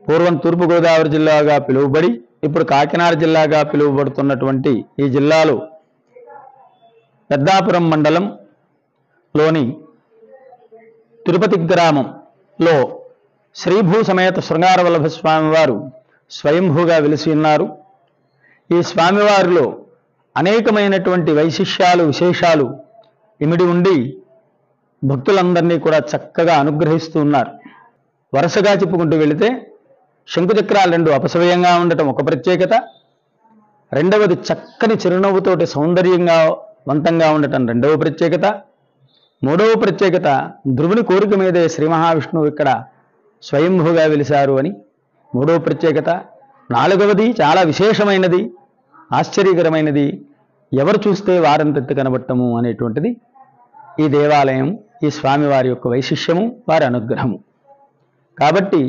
పూర్వం తూర్పుగోదావరి జిల్లాగా పిలువబడి ఇప్పుడు కాకినాడ జిల్లాగా పిలువబడుతున్నటువంటి ఈ జిల్లాలో పెద్దాపురం మండలంలోని తిరుపతి గ్రామంలో శ్రీభూ సమేత శృంగారవల్లభ స్వామివారు స్వయంభూగా వెలిసి ఉన్నారు. ఈ స్వామివారిలో అనేకమైనటువంటి వైశిష్యాలు విశేషాలు ఇమిడి ఉండి భక్తులందరినీ కూడా చక్కగా అనుగ్రహిస్తూ ఉన్నారు. వరుసగా చెప్పుకుంటూ వెళితే శంకుచక్రాలు రెండు అపసవ్యంగా ఉండటం ఒక ప్రత్యేకత, రెండవది చక్కని చిరునవ్వుతోటి సౌందర్యంగా వంతంగా ఉండటం రెండవ ప్రత్యేకత, మూడవ ప్రత్యేకత ధ్రువుని కోరిక మీదే శ్రీ మహావిష్ణువు ఇక్కడ స్వయంభూగా వెలిశారు అని మూడవ ప్రత్యేకత, నాలుగవది చాలా విశేషమైనది ఆశ్చర్యకరమైనది ఎవరు చూస్తే వారంతెత్తు కనబట్టము అనేటువంటిది ఈ దేవాలయం, ఈ స్వామివారి యొక్క వైశిష్యము, వారి అనుగ్రహము. కాబట్టి